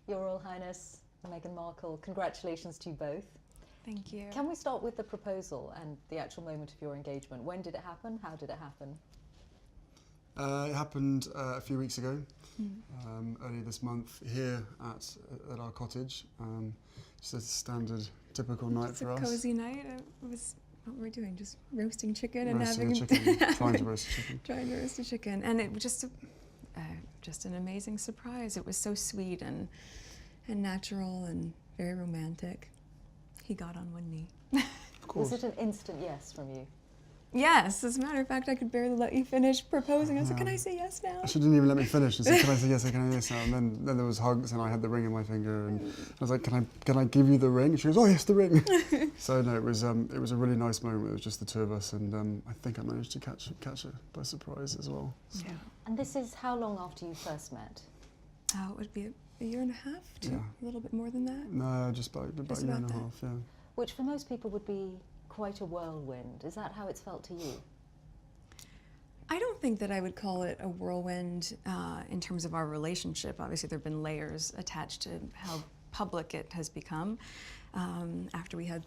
Your Royal Highness Meghan Markle, congratulations to you both. Thank you. Can we start with the proposal and the actual moment of your engagement? When did it happen? How did it happen? It happened a few weeks ago, earlier this month, here at our cottage. Just a standard, typical night for us. It's a cozy night. What were we doing? Just roasting chicken and Roasting having a chicken, trying to roast a chicken. trying to roast a chicken, and it was just an amazing surprise. It was so sweet and natural and very romantic. He got on one knee. Of course. Was it an instant yes from you? Yes, as a matter of fact, I could barely let you finish proposing. I said, "Can I say yes now?" She didn't even let me finish. She said, "Can I say yes? Can I say yes now?" And then there was hugs, and I had the ring in my finger, and I was like, "Can I give you the ring?" And she goes, "Oh yes, the ring." So no, it was a really nice moment. It was just the two of us, and I think I managed to catch her by surprise as well. So. Yeah. And this is how long after you first met? It would be a year and a half, Yeah. a little bit more than that. No, just about a year and a that. half. Yeah. Which for most people would be quite a whirlwind. Is that how it's felt to you? I don't think that I would call it a whirlwind in terms of our relationship. Obviously, there have been layers attached to how public it has become after we had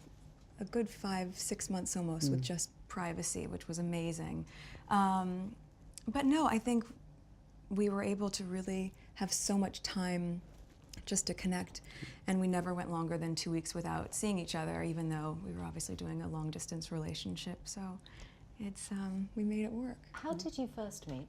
a good 5-6 months almost with just privacy, which was amazing. But no, I think we were able to really have so much time just to connect, and we never went longer than 2 weeks without seeing each other, even though we were obviously doing a long-distance relationship. So it's we made it work. How did you first meet?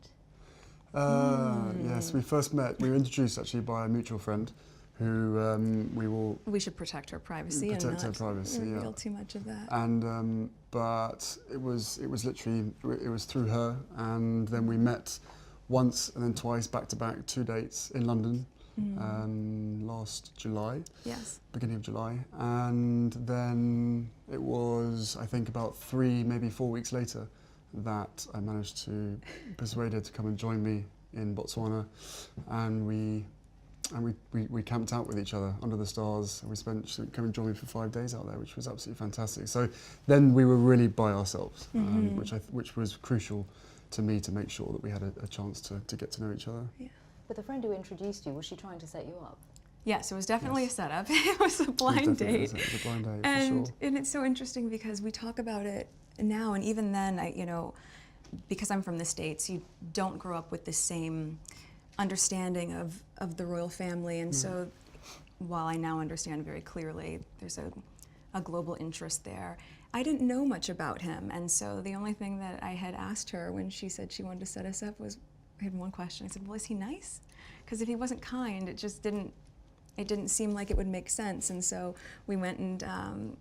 Yes, we first met. We were introduced actually by a mutual friend, who We should protect her privacy protect and her not privacy, reveal yeah. too much of that. And but it was literally through her, and then we met once and then twice back to back, 2 dates in London. Last July, Yes. beginning of July, and then it was, I think, about 3, maybe 4 weeks later that I managed to persuade her to come and join me in Botswana, and we camped out with each other under the stars, and she came and joined me for 5 days out there, which was absolutely fantastic. So then we were really by ourselves, which was crucial to me, to make sure that we had a chance to get to know each other. Yeah. But the friend who introduced you, was she trying to set you up? Yes, it was definitely a setup. It was a blind date. It was a blind date, And for sure. and it's so interesting because we talk about it now, and even then, because I'm from the States, you don't grow up with the same understanding of the royal family, and so while I now understand very clearly there's a global interest there, I didn't know much about him, and so the only thing that I had asked her when she said she wanted to set us up was, I had one question. I said, "Well, is he nice?" Because if he wasn't kind, it just didn't seem like it would make sense. And so we went and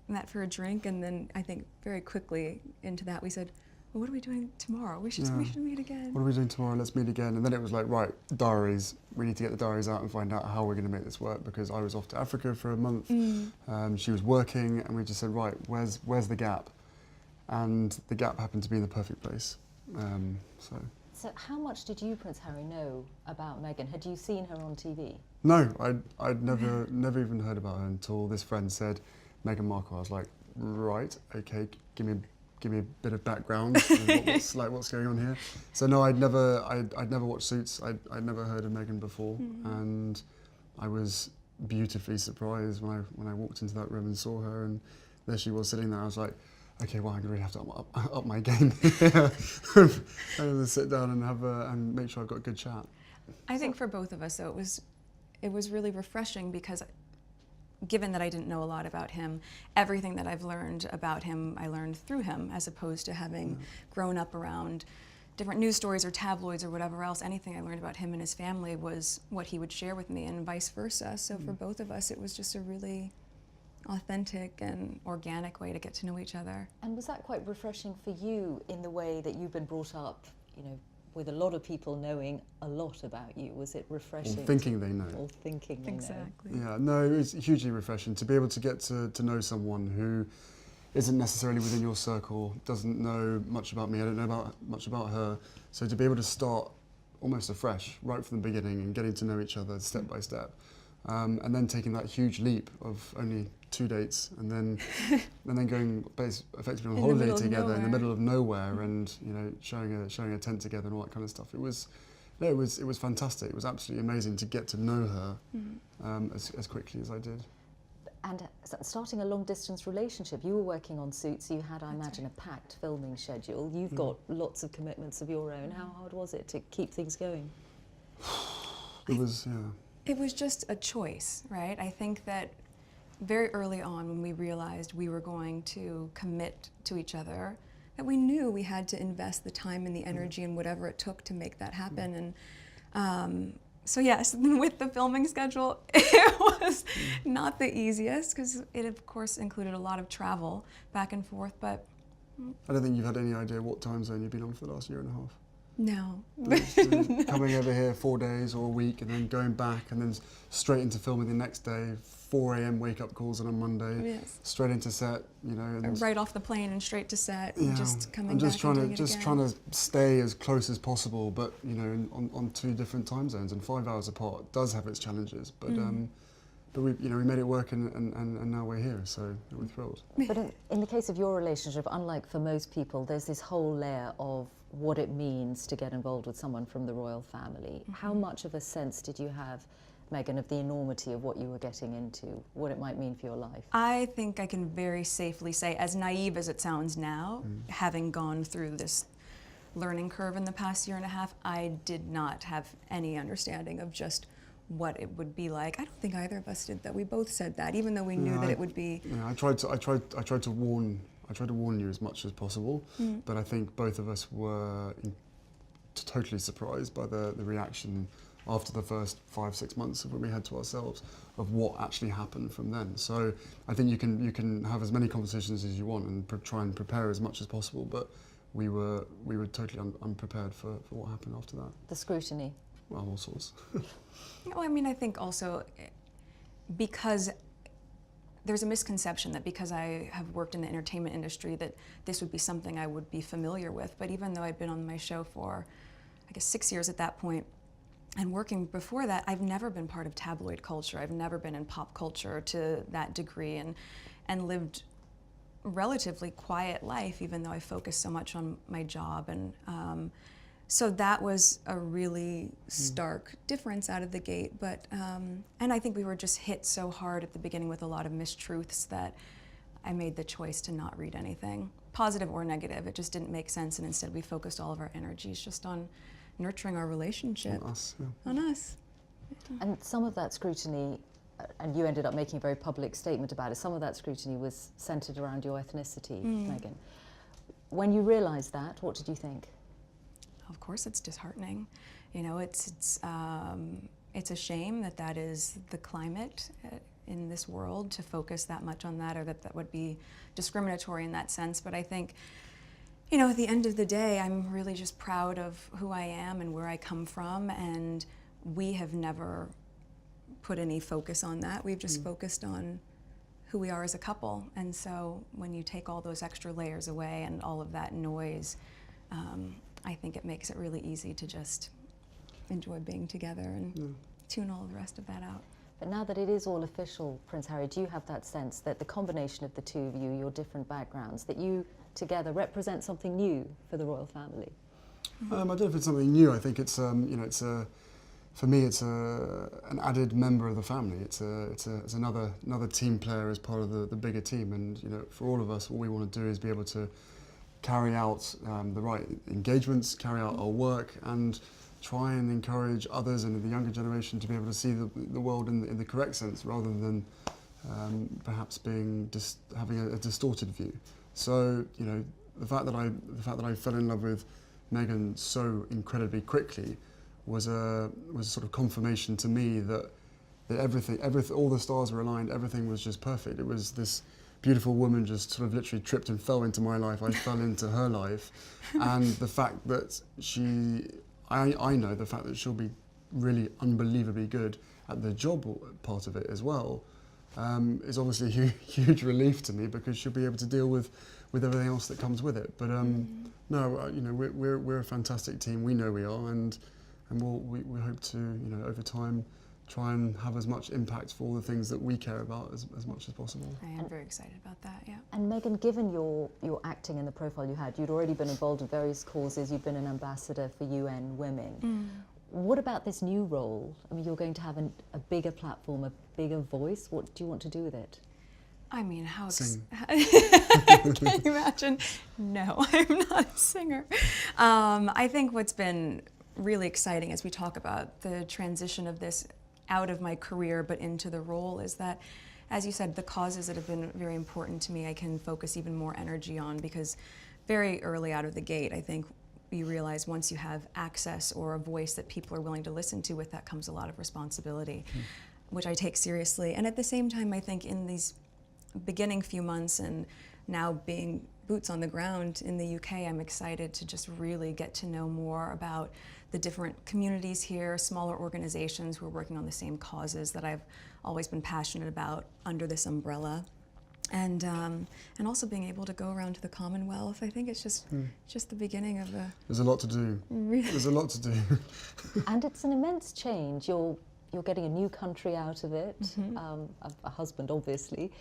met for a drink, and then I think very quickly into that we said, "Well, what are we doing tomorrow? We should meet again." What are we doing tomorrow? Let's meet again. And then it was like, right, diaries. We need to get the diaries out and find out how we're going to make this work, because I was off to Africa for a month. She was working, and we just said, right, where's the gap? And the gap happened to be in the perfect place. So how much did you, Prince Harry, know about Meghan? Had you seen her on TV? No, I'd never even heard about her until this friend said Meghan Markle. I was like, right, okay, give me a bit of background. what's going on here? So no, I'd never watched Suits. I'd never heard of Meghan before, and I was beautifully surprised when I walked into that room and saw her, and there she was sitting there. I was like, okay, well, I'm going to really have to up my game here. I'm going to sit down and and make sure I've got a good chat. I think for both of us, though, it was really refreshing, because given that I didn't know a lot about him, everything that I've learned about him, I learned through him, as opposed to having grown up around different news stories or tabloids or whatever else. Anything I learned about him and his family was what he would share with me, and vice versa. So for both of us, it was just a really authentic and organic way to get to know each other. And was that quite refreshing for you in the way that you've been brought up, with a lot of people knowing a lot about you? Was it refreshing? Or thinking they know. Or thinking they know. Exactly. Yeah, no, it was hugely refreshing to be able to get to know someone who isn't necessarily within your circle, doesn't know much about me, I don't know much about her. So to be able to start almost afresh, right from the beginning, and getting to know each other step by step. And then taking that huge leap of only 2 dates, and then going effectively on holiday together in the middle of nowhere, and showing a tent together and all that kind of stuff. It was No, it was fantastic. It was absolutely amazing to get to know her as quickly as I did. And starting a long-distance relationship, you were working on Suits, you had, I imagine, a packed filming schedule. You've got lots of commitments of your own. How hard was it to keep things going? It was, yeah. It was just a choice, right? I think that very early on when we realized we were going to commit to each other, that we knew we had to invest the time and the energy and whatever it took to make that happen. And so yes, with the filming schedule, it was not the easiest because it of course included a lot of travel back and forth, but I don't think you've had any idea what time zone you've been on for the last year and a half. no. Coming over here 4 days or a week and then going back and then straight into filming the next day, 4 a.m. wake-up calls on a Monday, Yes. straight into set, you know. And Right off the plane and straight to set, yeah, and just coming I'm just back and trying doing to it again. trying to stay as close as possible, but you know, on 2 different time zones and 5 hours apart does have its challenges. But we made it work and now we're here, so we're thrilled. But in the case of your relationship, unlike for most people, there's this whole layer of what it means to get involved with someone from the royal family. How much of a sense did you have, Meghan, of the enormity of what you were getting into, what it might mean for your life? I think I can very safely say, as naive as it sounds now, having gone through this learning curve in the past year and a half, I did not have any understanding of just what it would be like. I don't think either of us did that. We both said that, even though we knew that it would be. Yeah, I tried to warn you as much as possible, but I think both of us were totally surprised by the reaction after the first 5-6 months of what we had to ourselves of what actually happened from then. So I think you can have as many conversations as you want and try and prepare as much as possible, but we were totally unprepared for what happened after that. The scrutiny. Well, all sorts. Well, I mean, I think also because there's a misconception that because I have worked in the entertainment industry that this would be something I would be familiar with. But even though I'd been on my show for, I guess, 6 years at that point, and working before that, I've never been part of tabloid culture. I've never been in pop culture to that degree, and lived relatively quiet life, even though I focused so much on my job. And so that was a really stark difference out of the gate. But and I think we were just hit so hard at the beginning with a lot of mistruths that I made the choice to not read anything, positive or negative. It just didn't make sense, and instead we focused all of our energies just on nurturing our relationship. On us, yeah. On us. And some of that scrutiny, and you ended up making a very public statement about it, some of that scrutiny was centred around your ethnicity, Meghan. When you realised that, what did you think? Of course, it's disheartening. You know, it's a shame that that is the climate in this world, to focus that much on that, or that would be discriminatory in that sense. But I think, you know, at the end of the day, I'm really just proud of who I am and where I come from, and we have never put any focus on that. We've just focused on who we are as a couple. And so when you take all those extra layers away and all of that noise, I think it makes it really easy to just enjoy being together and tune all the rest of that out. But now that it is all official, Prince Harry, do you have that sense that the combination of the two of you, your different backgrounds, that you together represent something new for the royal family? I don't know if it's something new. I think it's for me it's an added member of the family. It's another team player as part of the bigger team. And you know, for all of us, what we want to do is be able to carry out the right engagements, carry out our work, and try and encourage others and the younger generation to be able to see the world in the correct sense, rather than perhaps having a distorted view. So you know, the fact that I fell in love with Meghan so incredibly quickly was a sort of confirmation to me that everything, all the stars were aligned, everything was just perfect. It was this beautiful woman just sort of literally tripped and fell into my life. I fell into her life, and the fact that I know the fact that she'll be really unbelievably good at the job part of it as well, is obviously a huge relief to me, because she'll be able to deal with everything else that comes with it. But no, you know, we're a fantastic team. We know we are, and we hope to, you know, over time, try and have as much impact for all the things that we care about as much as possible. I am very excited about that, yeah. And Meghan, given your acting and the profile you had, you'd already been involved in various causes, you'd been an ambassador for UN Women. What about this new role? I mean, you're going to have a bigger platform, a bigger voice. What do you want to do with it? I mean, how Sing. can you imagine? No, I'm not a singer. I think what's been really exciting as we talk about the transition of this out of my career but into the role is that, as you said, the causes that have been very important to me I can focus even more energy on, because very early out of the gate, I think you realize once you have access or a voice that people are willing to listen to, with that comes a lot of responsibility, which I take seriously. And at the same time, I think in these beginning few months and now being boots on the ground in the UK, I'm excited to just really get to know more about the different communities here, smaller organizations who are working on the same causes that I've always been passionate about under this umbrella. And also being able to go around to the Commonwealth. I think it's just the beginning of a... There's a lot to do. Really? There's a lot to do. And it's an immense change. You're getting a new country out of it, a husband, obviously,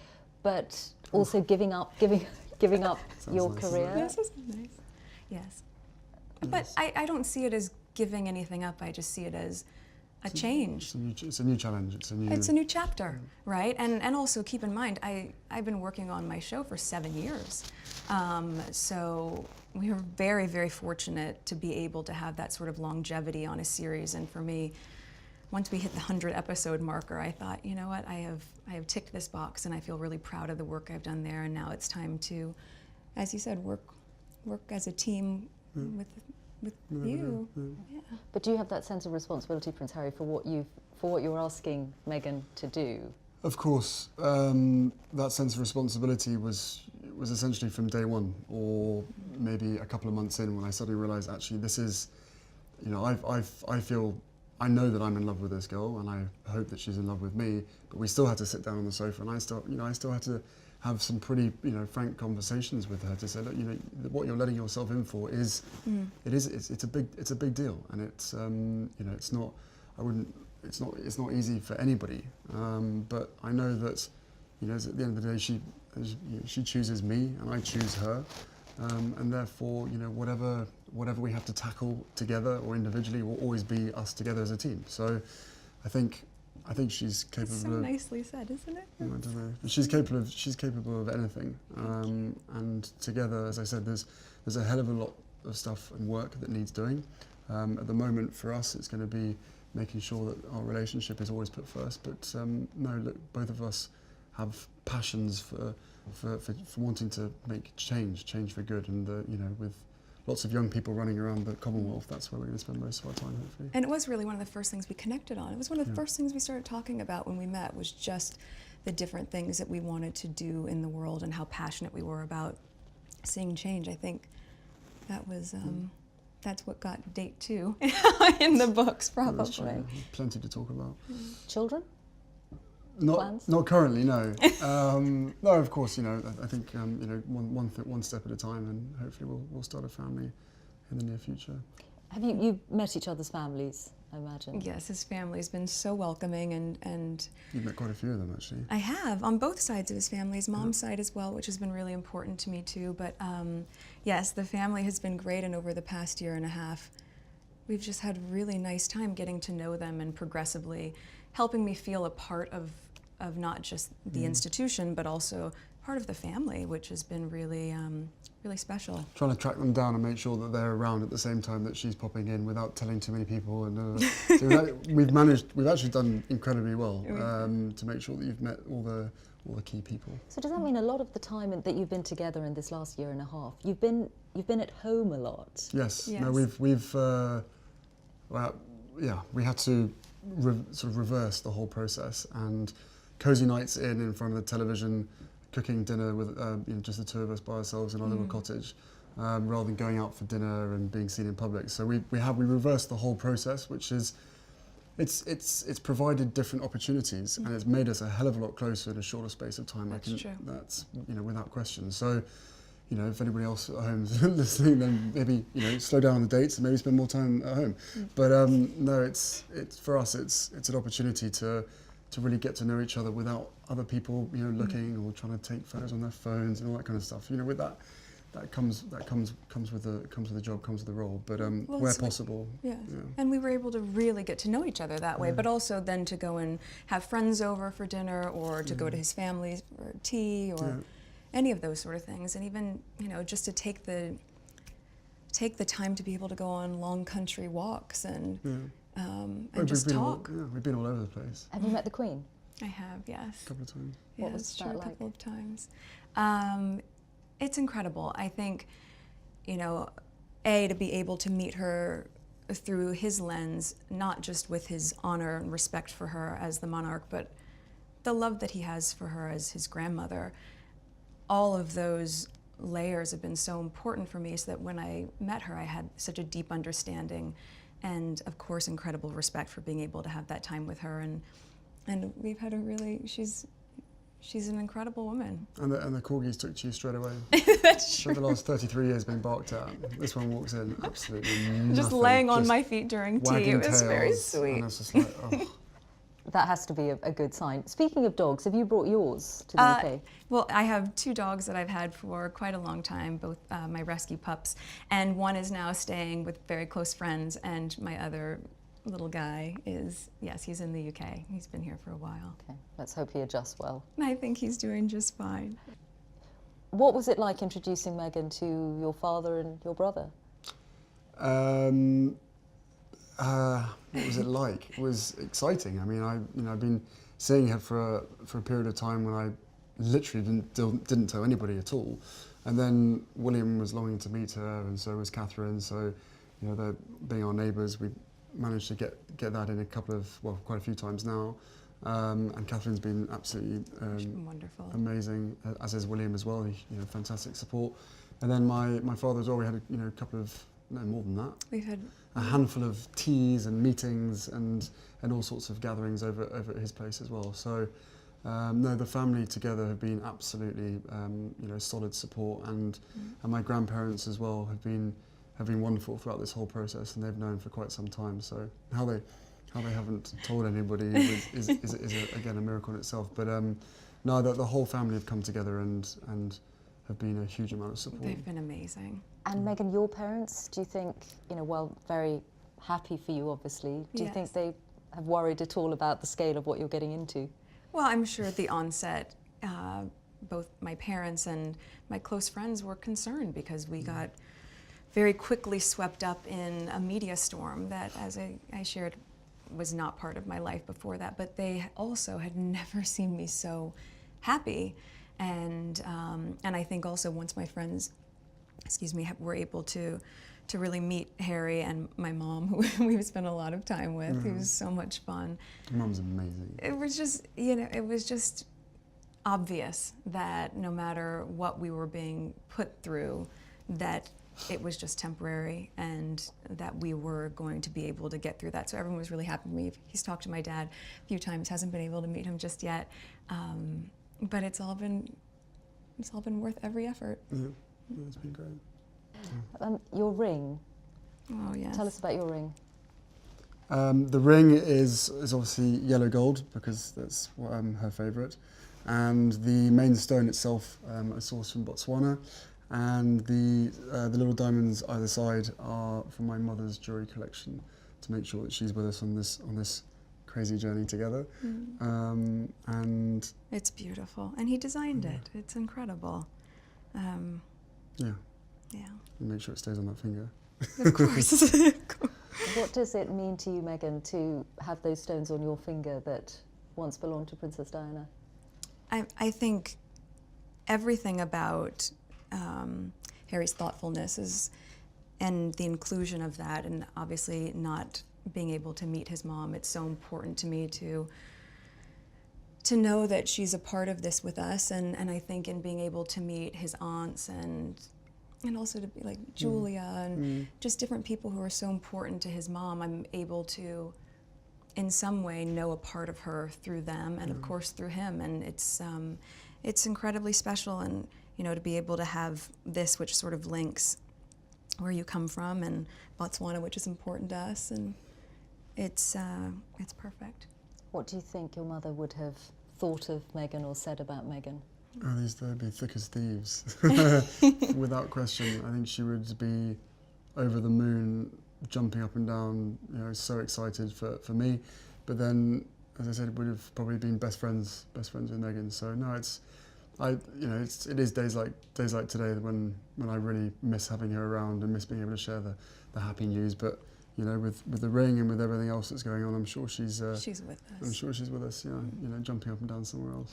but also giving up your nice. career. Yes, this is nice. Yes. But I don't see it as giving anything up. I just see it as a change. It's a new challenge. It's a new chapter, right? And also keep in mind, I've been working on my show for 7 years. So we were very, very fortunate to be able to have that sort of longevity on a series. And for me, once we hit the 100 episode marker, I thought, you know what, I have ticked this box, and I feel really proud of the work I've done there. And now it's time to, as you said, work as a team with you. Yeah. But do you have that sense of responsibility, Prince Harry, for what you're asking Meghan to do? Of course, that sense of responsibility was essentially from day one, or maybe a couple of months in, when I suddenly realised, actually, this is, you know, I know that I'm in love with this girl, and I hope that she's in love with me. But we still had to sit down on the sofa, and I still had to have some pretty, frank conversations with her to say, look, what you're letting yourself in for is, it's a big deal, and it's it's not easy for anybody. But I know that, at the end of the day, she chooses me, and I choose her, and therefore, whatever we have to tackle together or individually will always be us together as a team. So, I think she's capable That's so nicely said, isn't it? I don't know. She's capable of anything, and together, as I said, there's a hell of a lot of stuff and work that needs doing. At the moment, for us, it's going to be making sure that our relationship is always put first. But no, look, both of us have passions for wanting to make change for good, and with lots of young people running around the Commonwealth, that's where we're going to spend most of our time, hopefully. And it was really one of the first things we connected on. It was one of the first things we started talking about when we met, was just the different things that we wanted to do in the world and how passionate we were about seeing change. I think that was, that's what got date 2 in the books, probably. Plenty to talk about. Children? Not currently, no. No, of course, I think one step at a time, and hopefully we'll start a family in the near future. Have you met each other's families, I imagine? Yes, his family's been so welcoming, and You've met quite a few of them, actually. I have, on both sides of his family, his mom's side as well, which has been really important to me too. But yes, the family has been great, and over the past year and a half, we've just had a really nice time getting to know them and progressively helping me feel a part of not just the institution, but also part of the family, which has been really, really special. Trying to track them down and make sure that they're around at the same time that she's popping in without telling too many people. And so we've actually done incredibly well to make sure that you've met all the key people. So does that mean a lot of the time that you've been together in this last year and a half, you've been at home a lot? Yes. Yes. No, we had to sort of reverse the whole process, and cozy nights in front of the television, cooking dinner with just the two of us by ourselves in our little cottage, rather than going out for dinner and being seen in public. So we reversed the whole process, which is it's provided different opportunities, and it's made us a hell of a lot closer in a shorter space of time. That's true. That's without question. So if anybody else at home is listening, then maybe slow down on the dates and maybe spend more time at home. But no, it's for us. It's an opportunity to really get to know each other without other people looking or trying to take photos on their phones and all that kind of stuff. With that that comes with the job, comes with the role. But Well, where it's like- possible, Yeah. yeah. And we were able to really get to know each other that way, but also then to go and have friends over for dinner, or to go to his family for tea, or any of those sort of things. And even, you know, just to take the time to be able to go on long country walks and just talk. We've been all over the place. Have you met the Queen? I have, yes. A couple of times. What Yes, was sure, that a like? couple of times. It's incredible. I think, you know, to be able to meet her through his lens, not just with his honor and respect for her as the monarch, but the love that he has for her as his grandmother. All of those layers have been so important for me, so that when I met her, I had such a deep understanding, and of course incredible respect for being able to have that time with her. And we've had a really, she's an incredible woman. And the corgis took to you straight away. That's For the last 33 years being barked at. This one walks in absolutely nothing. Just laying on my feet during tea. wagging It was very tails, sweet. And it's just like, oh. That has to be a good sign. Speaking of dogs, have you brought yours to the UK? Well, I have 2 dogs that I've had for quite a long time, both my rescue pups, and one is now staying with very close friends, and my other little guy is, yes, he's in the UK. He's been here for a while. Okay, let's hope he adjusts well. And I think he's doing just fine. What was it like introducing Meghan to your father and your brother? What was it like? It was exciting. I mean, I've been seeing her for a period of time when I literally didn't tell anybody at all, and then William was longing to meet her, and so was Catherine. So, you know, they're being our neighbours, we managed to get that in quite a few times now. And Catherine's been absolutely She's been wonderful. amazing, as is William as well. Fantastic support. And then my father as well. We had a couple of, no more than that, We've had a handful of teas and meetings and all sorts of gatherings over at his place as well. So no, the family together have been absolutely solid support, and my grandparents as well have been wonderful throughout this whole process, and they've known for quite some time. So how they haven't told anybody is again a miracle in itself. But no, the whole family have come together and have been a huge amount of support. They've been amazing. And Meghan, your parents, do you think, while very happy for you obviously, do you think they have worried at all about the scale of what you're getting into? Well, I'm sure at the onset, both my parents and my close friends were concerned, because we got very quickly swept up in a media storm that, as I shared, was not part of my life before that, but they also had never seen me so happy. And I think also once my friends, were able to really meet Harry and my mom, who we've spent a lot of time with, who was so much fun. Mum's amazing. It was just, it was just obvious that no matter what we were being put through, that it was just temporary, and that we were going to be able to get through that. So everyone was really happy with me. He's talked to my dad a few times, hasn't been able to meet him just yet, but it's all been worth every effort. Yeah, it's been great. Your ring, Oh yes. tell us about your ring. The ring is obviously yellow gold, because that's her favourite, and the main stone itself I sourced from Botswana, and the little diamonds either side are from my mother's jewellery collection, to make sure that she's with us on this crazy journey together. And It's beautiful, and he designed it. It's incredible. yeah, Yeah, make sure it stays on that finger. of course. What does it mean to you, Meghan, to have those stones on your finger that once belonged to Princess Diana? I think everything about Harry's thoughtfulness and the inclusion of that, and obviously not being able to meet his mom, it's so important to me to know that she's a part of this with us, and I think in being able to meet his aunts and also to be like Julia and just different people who are so important to his mom, I'm able to in some way know a part of her through them, and of course through him, and it's incredibly special. And to be able to have this, which sort of links where you come from, and Botswana, which is important to us, and it's perfect. What do you think your mother would have thought of Meghan or said about Meghan? Oh, they'd be thick as thieves, without question. I think she would be over the moon, jumping up and down, you know, so excited for me. But then, as I said, would have probably been best friends with Meghan. So no, it is days like today when I really miss having her around and miss being able to share the happy news. But you know, with the ring and with everything else that's going on, I'm sure she's with us. I'm sure she's with us. Yeah, you know, jumping up and down somewhere else.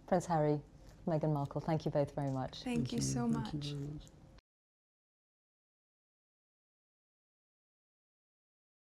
Prince Harry, Meghan Markle, thank you both very much. Thank you so much. Thank you very much.